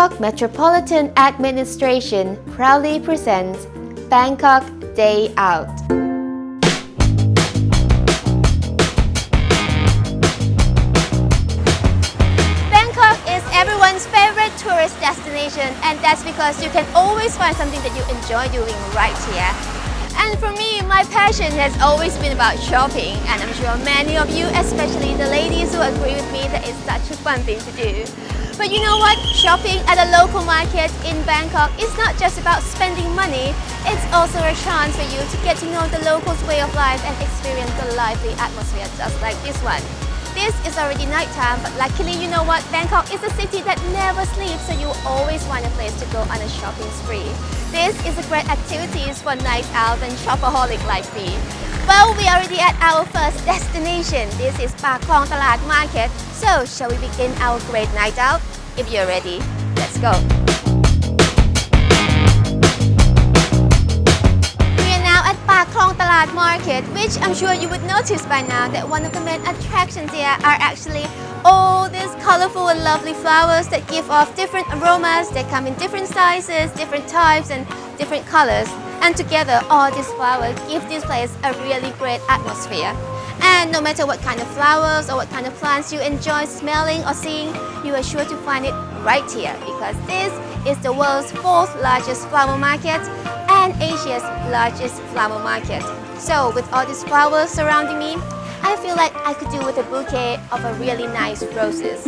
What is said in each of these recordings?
Bangkok Metropolitan Administration proudly presents Bangkok Day Out. Bangkok is everyone's favorite tourist destination, and that's because you can always find something that you enjoy doing right here. And for me, my passion has always been about shopping, and I'm sure many of you, especially the ladies, will agree with me that it's such a fun thing to do. But you know what? Shopping at a local market in Bangkok is not just about spending money, it's also a chance for you to get to know the locals' way of life and experience the lively atmosphere just like this one. This is already nighttime, but luckily, you know what? Bangkok is a city that never sleeps, so you always want a place to go on a shopping spree. This is a great activity for night out and shopaholic like me. Well, we are already at our first destination. This is krong market. So, shall we begin our great night out? If you're ready, let's go. We are now at krong market, which I'm sure you would notice by now that one of the main attractions here are actually all these colorful and lovely flowers that give off different aromas. They come in different sizes, different types, and different colors. And together, all these flowers give this place a really great atmosphere. And no matter what kind of flowers or what kind of plants you enjoy smelling or seeing, you are sure to find it right here, because this is the world's 4th largest flower market and Asia's largest flower market. So with all these flowers surrounding me, I feel like I could do with a bouquet of a really nice roses.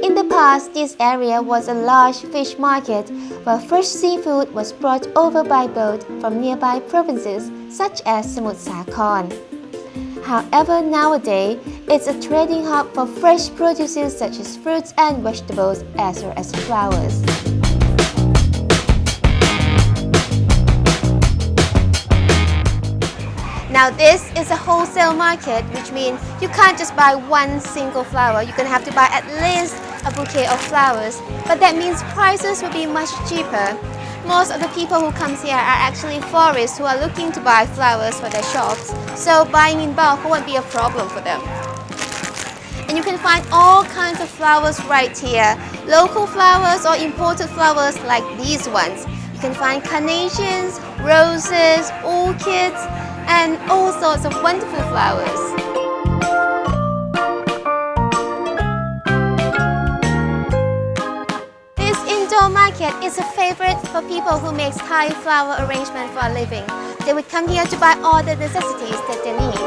In the past, this area was a large fish market where fresh seafood was brought over by boat from nearby provinces such as Samut Sakhon. However, nowadays, it's a trading hub for fresh produces such as fruits and vegetables as well as flowers. Now this is a wholesale market, which means you can't just buy one single flower. You're going to have to buy at least a bouquet of flowers. But that means prices will be much cheaper. Most of the people who come here are actually florists who are looking to buy flowers for their shops. So buying in bulk won't be a problem for them. And you can find all kinds of flowers right here. Local flowers or imported flowers like these ones. You can find carnations, roses, orchids, and all sorts of wonderful flowers. This indoor market is a favorite for people who make Thai flower arrangement for a living. They would come here to buy all the necessities that they need.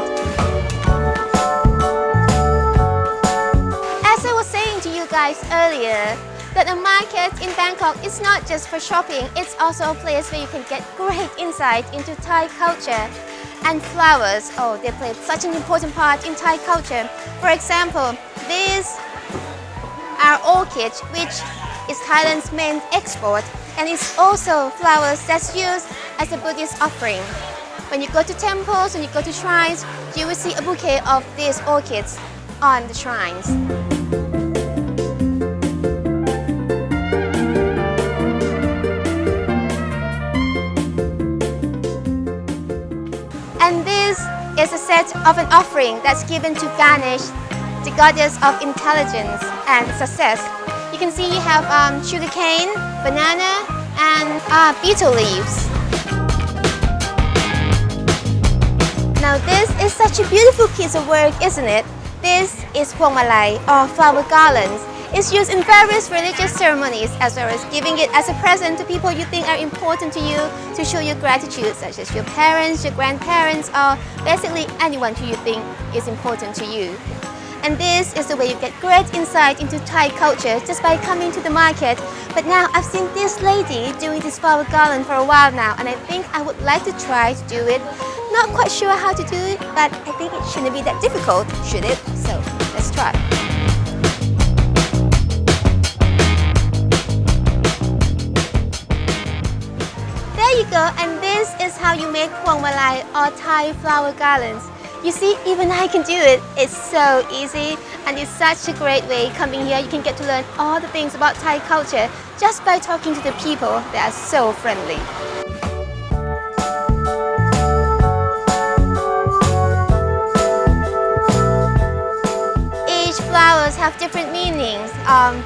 As I was saying to you guys earlier, that a market in Bangkok is not just for shopping, it's also a place where you can get great insight into Thai culture. And flowers, oh, they play such an important part in Thai culture. For example, these are orchids, which is Thailand's main export, and it's also flowers that's used as a Buddhist offering. When you go to temples, when you go to shrines, you will see a bouquet of these orchids on the shrines. And this is a set of an offering that's given to Ganesh, the goddess of intelligence and success. You can see you have sugarcane, banana, and betel leaves. Now this is such a beautiful piece of work, isn't it? This is phuong malai, or flower garlands. It's used in various religious ceremonies, as well as giving it as a present to people you think are important to you to show your gratitude, such as your parents, your grandparents, or basically anyone who you think is important to you. And this is the way you get great insight into Thai culture just by coming to the market. But now I've seen this lady doing this flower garland for a while now, and I think I would like to try to do it. Not quite sure how to do it, but I think it shouldn't be that difficult, should it? So let's try. There you go, and this is how you make phuong malai or Thai flower garlands. You see, even I can do it. It's so easy, and it's such a great way. Coming here, you can get to learn all the things about Thai culture just by talking to the people. They are so friendly. have different meanings.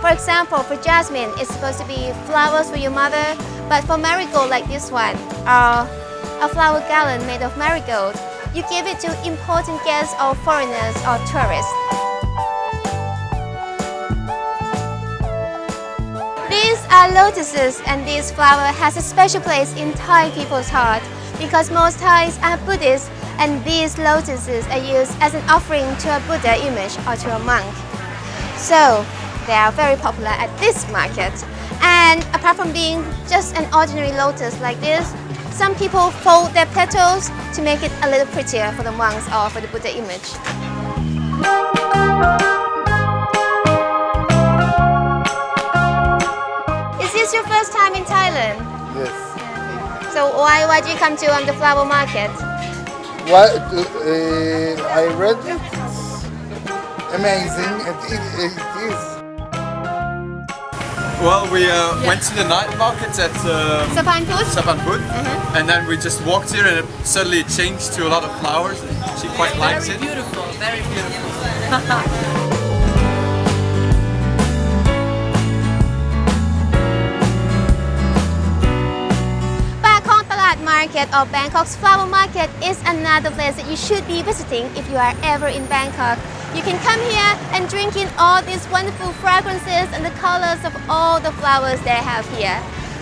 For example, for jasmine, it's supposed to be flowers for your mother, but for marigold like this one, a flower garland made of marigold, you give it to important guests or foreigners or tourists. These are lotuses, and this flower has a special place in Thai people's heart because most Thais are Buddhists, and these lotuses are used as an offering to a Buddha image or to a monk. So they are very popular at this market. And apart from being just an ordinary lotus like this, some people fold their petals to make it a little prettier for the monks or for the Buddha image. Is this your first time in Thailand? Yes. So why do you come to the flower market? What I read it's amazing. It is. Well, we went to the night market at Sapan Put? Sapan Put, and then we just walked here and it suddenly changed to a lot of flowers. She quite likes it. Beautiful, very beautiful. Market or Bangkok's flower market is another place that you should be visiting if you are ever in Bangkok. You can come here and drink in all these wonderful fragrances and the colors of all the flowers they have here.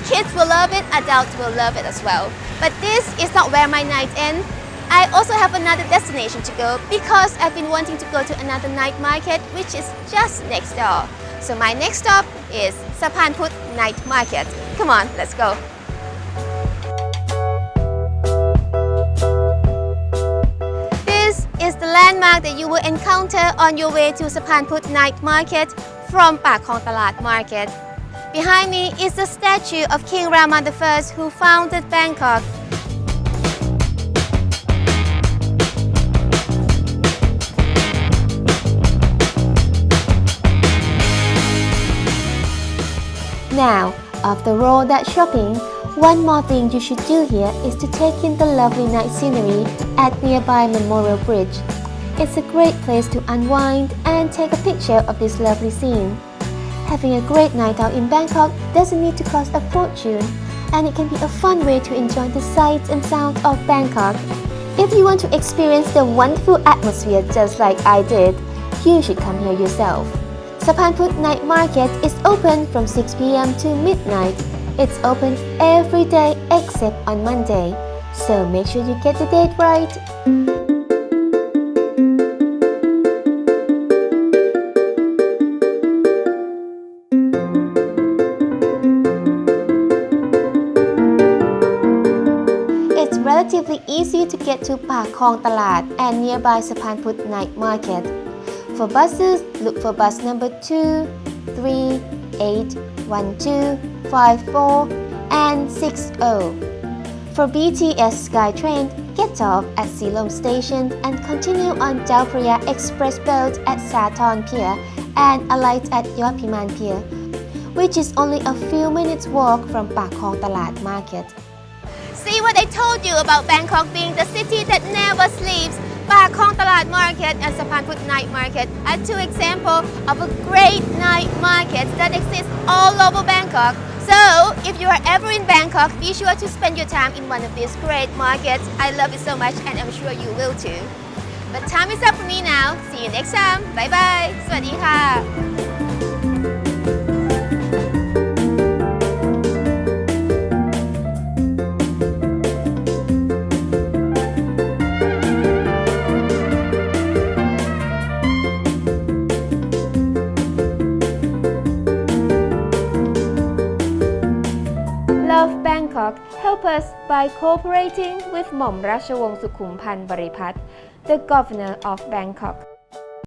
Kids will love it, adults will love it as well. But this is not where my night ends. I also have another destination to go because I've been wanting to go to another night market which is just next door. So my next stop is Sapan Put Night Market. Come on, let's go. Is the landmark that you will encounter on your way to Sapan Put Night Market from Pak Khong Talat Market. Behind me is the statue of King Rama I who founded Bangkok. Now, after all that shopping, one more thing you should do here is to take in the lovely night scenery at nearby Memorial Bridge. It's a great place to unwind and take a picture of this lovely scene. Having a great night out in Bangkok doesn't need to cost a fortune, and it can be a fun way to enjoy the sights and sounds of Bangkok. If you want to experience the wonderful atmosphere just like I did, you should come here yourself. Sapan Put Night Market is open from 6 p.m. to midnight. It's open every day except on Monday, so make sure you get the date right. It's relatively easy to get to Pak Khong Talat and nearby Sapan Put Night Market. For buses, look for bus number 2, 3, 8, 12, 54 and 60. For BTS SkyTrain, get off at Silom Station and continue on Chao Phraya Express boat at Sathorn Pier and alight at Yotpiman Pier, which is only a few minutes walk from Pak Khong Talat Market. See what I told you about Bangkok being the city that never sleeps? Pak Khong Talat Market and Sapan Put Night Market are two examples of a great night market that exists all over Bangkok. So, if you are ever in Bangkok, be sure to spend your time in one of these great markets. I love it so much and I'm sure you will too. But time is up for me now. See you next time. Bye bye. สวัสดีค่ะ Love Bangkok help us by cooperating with หม่อมราชวงศ์สุขุมพันธ์บริพัตร the Governor of Bangkok.